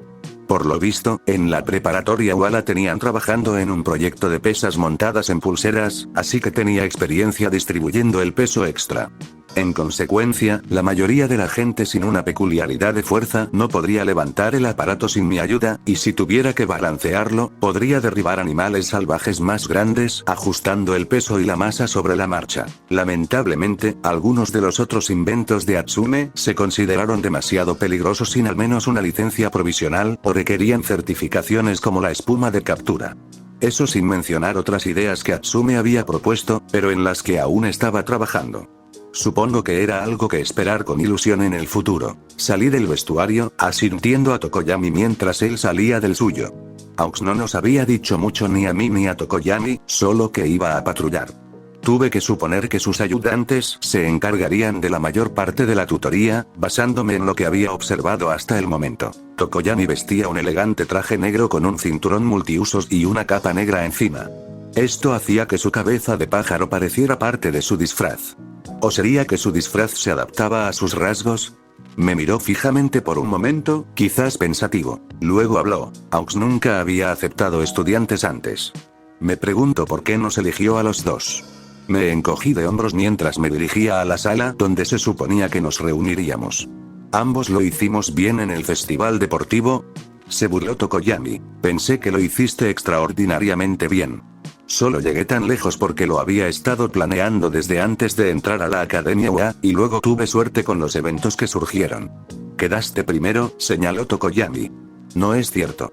Por lo visto, en la preparatoria la tenían trabajando en un proyecto de pesas montadas en pulseras, así que tenía experiencia distribuyendo el peso extra. En consecuencia, la mayoría de la gente sin una peculiaridad de fuerza no podría levantar el aparato sin mi ayuda, y si tuviera que balancearlo, podría derribar animales salvajes más grandes, ajustando el peso y la masa sobre la marcha. Lamentablemente, algunos de los otros inventos de Atsume se consideraron demasiado peligrosos sin al menos una licencia provisional, o requerían certificaciones como la espuma de captura. Eso sin mencionar otras ideas que Atsume había propuesto, pero en las que aún estaba trabajando. Supongo que era algo que esperar con ilusión en el futuro. Salí del vestuario, asintiendo a Tokoyami mientras él salía del suyo. Aux no nos había dicho mucho ni a mí ni a Tokoyami, solo que iba a patrullar. Tuve que suponer que sus ayudantes se encargarían de la mayor parte de la tutoría, basándome en lo que había observado hasta el momento. Tokoyami vestía un elegante traje negro con un cinturón multiusos y una capa negra encima. Esto hacía que su cabeza de pájaro pareciera parte de su disfraz. ¿O sería que su disfraz se adaptaba a sus rasgos? Me miró fijamente por un momento, quizás pensativo. Luego habló. Aux nunca había aceptado estudiantes antes. Me pregunto por qué nos eligió a los dos. Me encogí de hombros mientras me dirigía a la sala donde se suponía que nos reuniríamos. ¿Ambos lo hicimos bien en el festival deportivo? Se burló Tokoyami. Pensé que lo hiciste extraordinariamente bien. Solo llegué tan lejos porque lo había estado planeando desde antes de entrar a la Academia UA, y luego tuve suerte con los eventos que surgieron. Quedaste primero, señaló Tokoyami. No es cierto.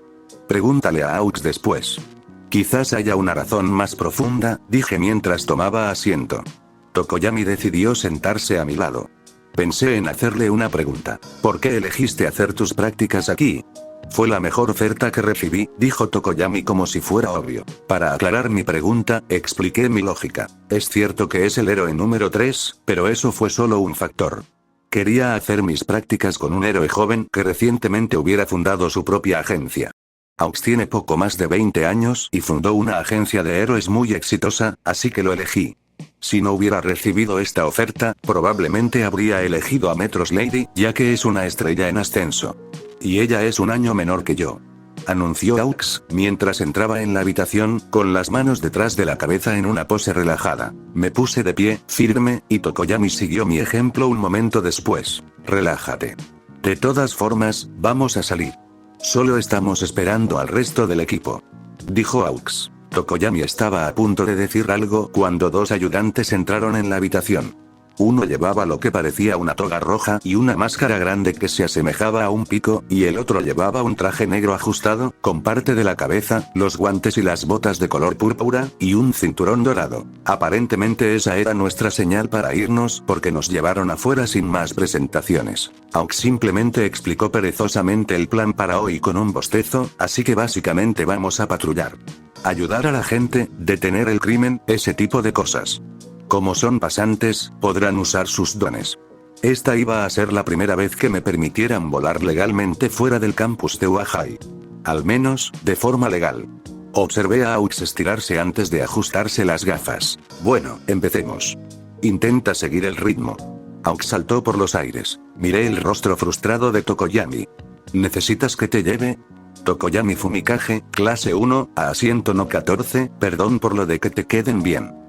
Pregúntale a Aux después. Quizás haya una razón más profunda, dije mientras tomaba asiento. Tokoyami decidió sentarse a mi lado. Pensé en hacerle una pregunta. ¿Por qué elegiste hacer tus prácticas aquí? Fue la mejor oferta que recibí, dijo Tokoyami como si fuera obvio. Para aclarar mi pregunta, expliqué mi lógica. Es cierto que es el héroe número 3, pero eso fue solo un factor. Quería hacer mis prácticas con un héroe joven que recientemente hubiera fundado su propia agencia. Aux tiene poco más de 20 años y fundó una agencia de héroes muy exitosa, así que lo elegí. Si no hubiera recibido esta oferta, probablemente habría elegido a Metros Lady, ya que es una estrella en ascenso. Y ella es un año menor que yo. Anunció Aux, mientras entraba en la habitación, con las manos detrás de la cabeza en una pose relajada. Me puse de pie, firme, y Tokoyami siguió mi ejemplo un momento después. Relájate. De todas formas, vamos a salir. Solo estamos esperando al resto del equipo. Dijo Aux. Tokoyami estaba a punto de decir algo cuando dos ayudantes entraron en la habitación. Uno llevaba lo que parecía una toga roja y una máscara grande que se asemejaba a un pico, y el otro llevaba un traje negro ajustado, con parte de la cabeza, los guantes y las botas de color púrpura, y un cinturón dorado. Aparentemente esa era nuestra señal para irnos porque nos llevaron afuera sin más presentaciones. Aux simplemente explicó perezosamente el plan para hoy con un bostezo, así que básicamente vamos a patrullar. Ayudar a la gente, detener el crimen, ese tipo de cosas. Como son pasantes, podrán usar sus dones. Esta iba a ser la primera vez que me permitieran volar legalmente fuera del campus de Huahai. Al menos, de forma legal. Observé a Aux estirarse antes de ajustarse las gafas. Bueno, empecemos. Intenta seguir el ritmo. Aux saltó por los aires. Miré el rostro frustrado de Tokoyami. ¿Necesitas que te lleve? Tokoyami Fumikage, clase 1, a asiento no 14, perdón por lo de que te queden bien.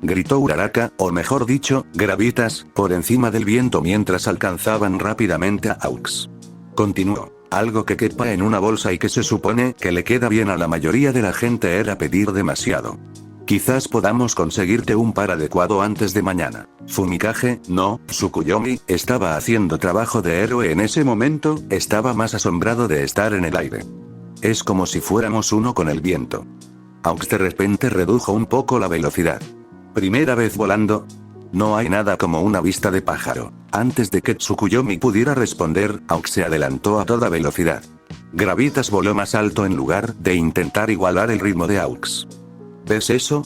Gritó Uraraka, o mejor dicho, Gravitas, por encima del viento mientras alcanzaban rápidamente a Aux. Continuó. Algo que quepa en una bolsa y que se supone que le queda bien a la mayoría de la gente era pedir demasiado. Quizás podamos conseguirte un par adecuado antes de mañana. Fumikage, no, Tsukuyomi, estaba haciendo trabajo de héroe en ese momento, estaba más asombrado de estar en el aire. Es como si fuéramos uno con el viento. Aux de repente redujo un poco la velocidad. ¿Primera vez volando? No hay nada como una vista de pájaro. Antes de que Tsukuyomi pudiera responder, Aux se adelantó a toda velocidad. Gravitas voló más alto en lugar de intentar igualar el ritmo de Aux. ¿Ves eso?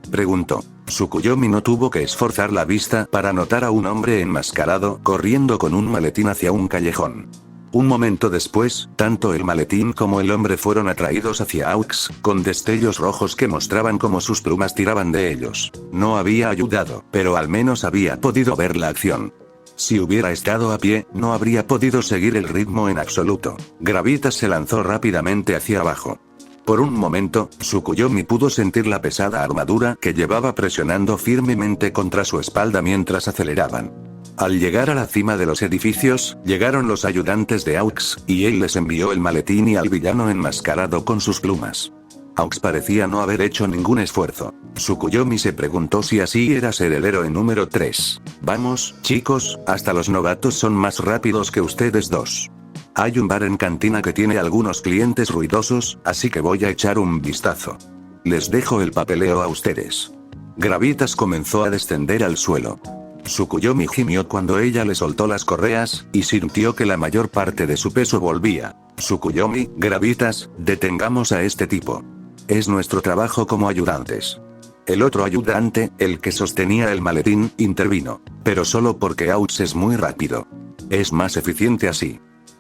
Preguntó. Tsukuyomi no tuvo que esforzar la vista para notar a un hombre enmascarado corriendo con un maletín hacia un callejón. Un momento después, tanto el maletín como el hombre fueron atraídos hacia Aux, con destellos rojos que mostraban cómo sus plumas tiraban de ellos. No había ayudado, pero al menos había podido ver la acción. Si hubiera estado a pie, no habría podido seguir el ritmo en absoluto. Gravitas se lanzó rápidamente hacia abajo. Por un momento, Tsukuyomi pudo sentir la pesada armadura que llevaba presionando firmemente contra su espalda mientras aceleraban. Al llegar a la cima de los edificios, llegaron los ayudantes de Aux, y él les envió el maletín y al villano enmascarado con sus plumas. Aux parecía no haber hecho ningún esfuerzo. Tsukuyomi se preguntó si así era ser el héroe número 3. Vamos, chicos, hasta los novatos son más rápidos que ustedes dos. Hay un bar en cantina que tiene algunos clientes ruidosos, así que voy a echar un vistazo. Les dejo el papeleo a ustedes. Gravitas comenzó a descender al suelo. Tsukuyomi gimió cuando ella le soltó las correas, y sintió que la mayor parte de su peso volvía. Tsukuyomi, Gravitas, detengamos a este tipo. Es nuestro trabajo como ayudantes. El otro ayudante, el que sostenía el maletín, intervino. Pero solo porque Aux es muy rápido. Es más eficiente así.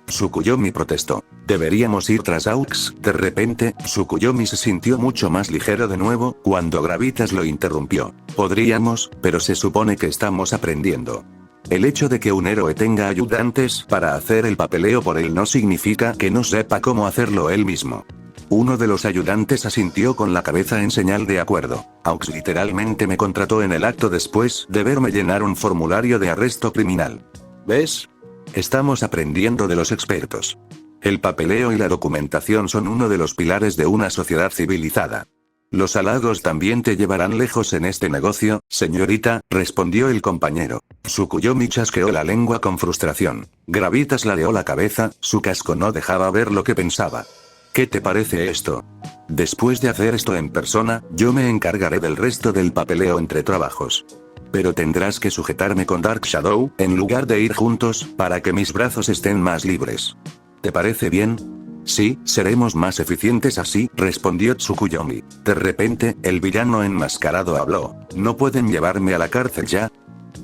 Tsukuyomi protestó. ¿Deberíamos ir tras Aux? De repente, Tsukuyomi se sintió mucho más ligero de nuevo, cuando Gravitas lo interrumpió. Podríamos, pero se supone que estamos aprendiendo. El hecho de que un héroe tenga ayudantes para hacer el papeleo por él no significa que no sepa cómo hacerlo él mismo. Uno de los ayudantes asintió con la cabeza en señal de acuerdo. Aux literalmente me contrató en el acto después de verme llenar un formulario de arresto criminal. ¿Ves? Estamos aprendiendo de los expertos. El papeleo y la documentación son uno de los pilares de una sociedad civilizada. Los halagos también te llevarán lejos en este negocio, señorita, respondió el compañero. Tsukuyomi chasqueó la lengua con frustración. Gravitas ladeó la cabeza, su casco no dejaba ver lo que pensaba. ¿Qué te parece esto? Después de hacer esto en persona, yo me encargaré del resto del papeleo entre trabajos. Pero tendrás que sujetarme con Dark Shadow, en lugar de ir juntos, para que mis brazos estén más libres. ¿Te parece bien? Sí, seremos más eficientes así, respondió Tsukuyomi. De repente, el villano enmascarado habló. ¿No pueden llevarme a la cárcel ya?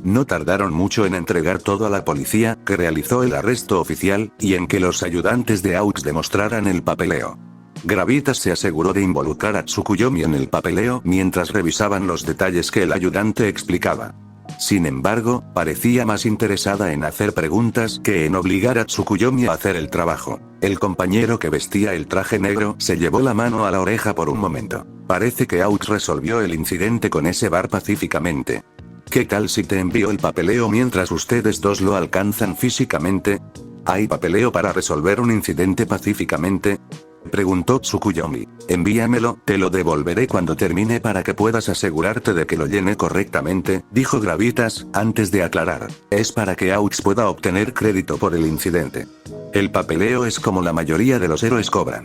No tardaron mucho en entregar todo a la policía, que realizó el arresto oficial, y en que los ayudantes de AUX demostraran el papeleo. Gravitas se aseguró de involucrar a Tsukuyomi en el papeleo mientras revisaban los detalles que el ayudante explicaba. Sin embargo, parecía más interesada en hacer preguntas que en obligar a Tsukuyomi a hacer el trabajo. El compañero que vestía el traje negro se llevó la mano a la oreja por un momento. Parece que AUX resolvió el incidente con ese bar pacíficamente. ¿Qué tal si te envío el papeleo mientras ustedes dos lo alcanzan físicamente? ¿Hay papeleo para resolver un incidente pacíficamente? Preguntó Tsukuyomi. Envíamelo, te lo devolveré cuando termine para que puedas asegurarte de que lo llene correctamente, dijo Gravitas, antes de aclarar. Es para que AUX pueda obtener crédito por el incidente. El papeleo es como la mayoría de los héroes cobran.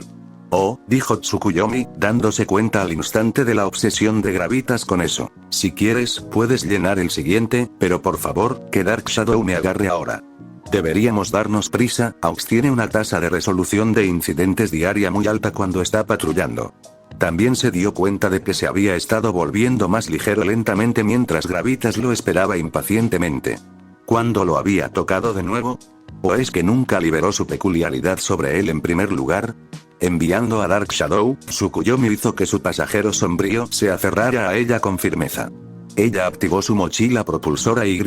Oh, dijo Tsukuyomi, dándose cuenta al instante de la obsesión de Gravitas con eso. Si quieres, puedes llenar el siguiente, pero por favor, que Dark Shadow me agarre ahora. Deberíamos darnos prisa, AUX tiene una tasa de resolución de incidentes diaria muy alta cuando está patrullando. También se dio cuenta de que se había estado volviendo más ligero lentamente mientras Gravitas lo esperaba impacientemente. ¿Cuándo lo había tocado de nuevo? ¿O es que nunca liberó su peculiaridad sobre él en primer lugar? Enviando a Dark Shadow, Tsukuyomi hizo que su pasajero sombrío se aferrara a ella con firmeza. Ella activó su mochila propulsora Y.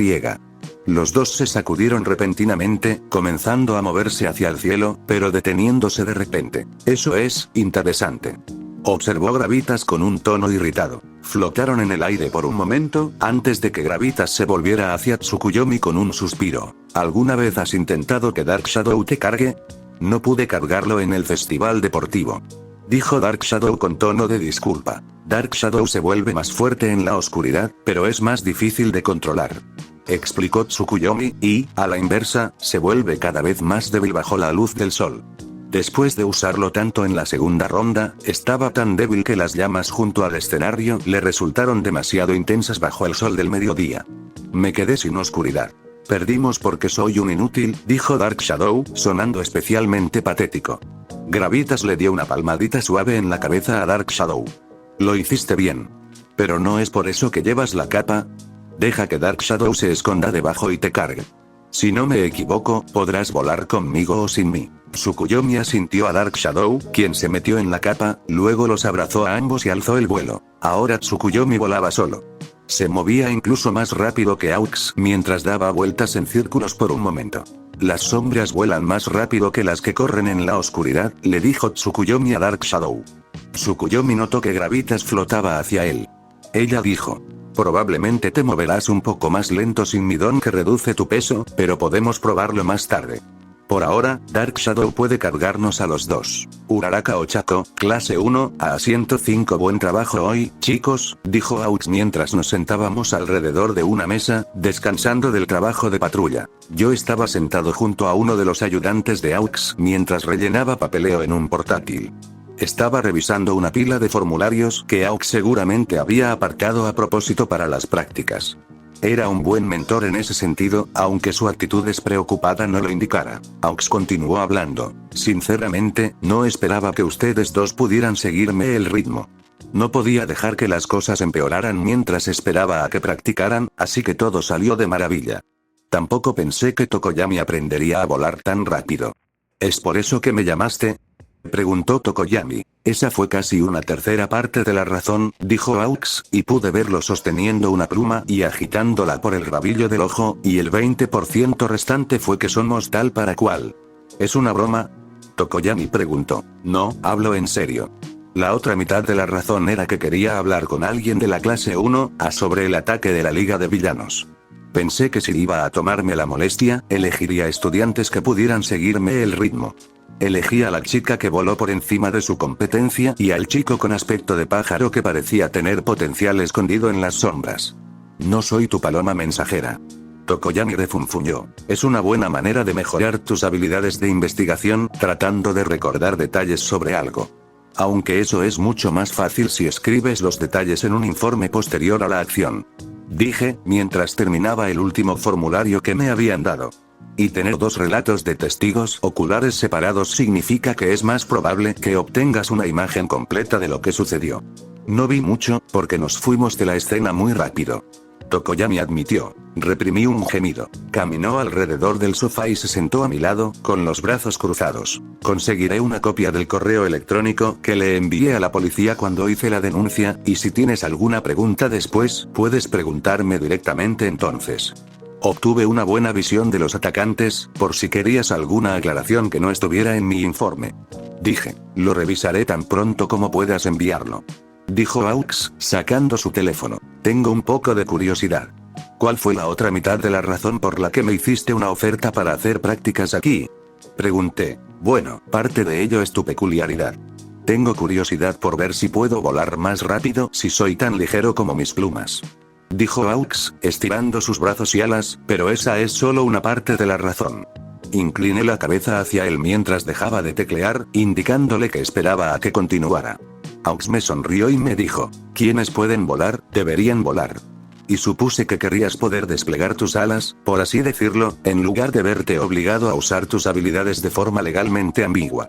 Los dos se sacudieron repentinamente, comenzando a moverse hacia el cielo, pero deteniéndose de repente. Eso es interesante. Observó Gravitas con un tono irritado. Flotaron en el aire por un momento, antes de que Gravitas se volviera hacia Tsukuyomi con un suspiro. ¿Alguna vez has intentado que Dark Shadow te cargue? No pude cargarlo en el festival deportivo. Dijo Dark Shadow con tono de disculpa. Dark Shadow se vuelve más fuerte en la oscuridad, pero es más difícil de controlar. Explicó Tsukuyomi, y, a la inversa, se vuelve cada vez más débil bajo la luz del sol. Después de usarlo tanto en la segunda ronda, estaba tan débil que las llamas junto al escenario le resultaron demasiado intensas bajo el sol del mediodía. Me quedé sin oscuridad. Perdimos porque soy un inútil, dijo Dark Shadow, sonando especialmente patético. Gravitas le dio una palmadita suave en la cabeza a Dark Shadow. Lo hiciste bien. Pero no es por eso que llevas la capa. Deja que Dark Shadow se esconda debajo y te cargue. Si no me equivoco, podrás volar conmigo o sin mí. Tsukuyomi asintió a Dark Shadow, quien se metió en la capa, luego los abrazó a ambos y alzó el vuelo. Ahora Tsukuyomi volaba solo. Se movía incluso más rápido que AUX mientras daba vueltas en círculos por un momento. Las sombras vuelan más rápido que las que corren en la oscuridad, le dijo Tsukuyomi a Dark Shadow. Tsukuyomi notó que Gravitas flotaba hacia él. Ella dijo. Probablemente te moverás un poco más lento sin mi don que reduce tu peso, pero podemos probarlo más tarde. Por ahora, Dark Shadow puede cargarnos a los dos. Uraraka Ochako, clase 1, a 105. Buen trabajo hoy, chicos, dijo AUX mientras nos sentábamos alrededor de una mesa, descansando del trabajo de patrulla. Yo estaba sentado junto a uno de los ayudantes de AUX mientras rellenaba papeleo en un portátil. Estaba revisando una pila de formularios que AUX seguramente había aparcado a propósito para las prácticas. Era un buen mentor en ese sentido, aunque su actitud despreocupada no lo indicara. AUX continuó hablando. Sinceramente, no esperaba que ustedes dos pudieran seguirme el ritmo. No podía dejar que las cosas empeoraran mientras esperaba a que practicaran, así que todo salió de maravilla. Tampoco pensé que Tokoyami aprendería a volar tan rápido. ¿Es por eso que me llamaste?, preguntó Tokoyami. Esa fue casi una tercera parte de la razón, dijo AUX, y pude verlo sosteniendo una pluma y agitándola por el rabillo del ojo, y el 20% restante fue que somos tal para cual. ¿Es una broma?, Tokoyami preguntó. No, hablo en serio. La otra mitad de la razón era que quería hablar con alguien de la clase 1, sobre el ataque de la Liga de Villanos. Pensé que si iba a tomarme la molestia, elegiría estudiantes que pudieran seguirme el ritmo. Elegí a la chica que voló por encima de su competencia y al chico con aspecto de pájaro que parecía tener potencial escondido en las sombras. No soy tu paloma mensajera. Tokoyami refunfuñó. Es una buena manera de mejorar tus habilidades de investigación, tratando de recordar detalles sobre algo. Aunque eso es mucho más fácil si escribes los detalles en un informe posterior a la acción. Dije, mientras terminaba el último formulario que me habían dado. Y tener 2 relatos de testigos oculares separados significa que es más probable que obtengas una imagen completa de lo que sucedió. No vi mucho, porque nos fuimos de la escena muy rápido. Tokoyami admitió. Reprimí un gemido. Caminó alrededor del sofá y se sentó a mi lado, con los brazos cruzados. Conseguiré una copia del correo electrónico que le envié a la policía cuando hice la denuncia, y si tienes alguna pregunta después, puedes preguntarme directamente entonces. Obtuve una buena visión de los atacantes, por si querías alguna aclaración que no estuviera en mi informe. Dije, lo revisaré tan pronto como puedas enviarlo. Dijo Aux, sacando su teléfono. Tengo un poco de curiosidad. ¿Cuál fue la otra mitad de la razón por la que me hiciste una oferta para hacer prácticas aquí? Pregunté. Bueno, parte de ello es tu peculiaridad. Tengo curiosidad por ver si puedo volar más rápido si soy tan ligero como mis plumas. Dijo Aux, estirando sus brazos y alas, pero esa es solo una parte de la razón. Incliné la cabeza hacia él mientras dejaba de teclear, indicándole que esperaba a que continuara. Aux me sonrió y me dijo, quienes pueden volar, deberían volar. Y supuse que querrías poder desplegar tus alas, por así decirlo, en lugar de verte obligado a usar tus habilidades de forma legalmente ambigua.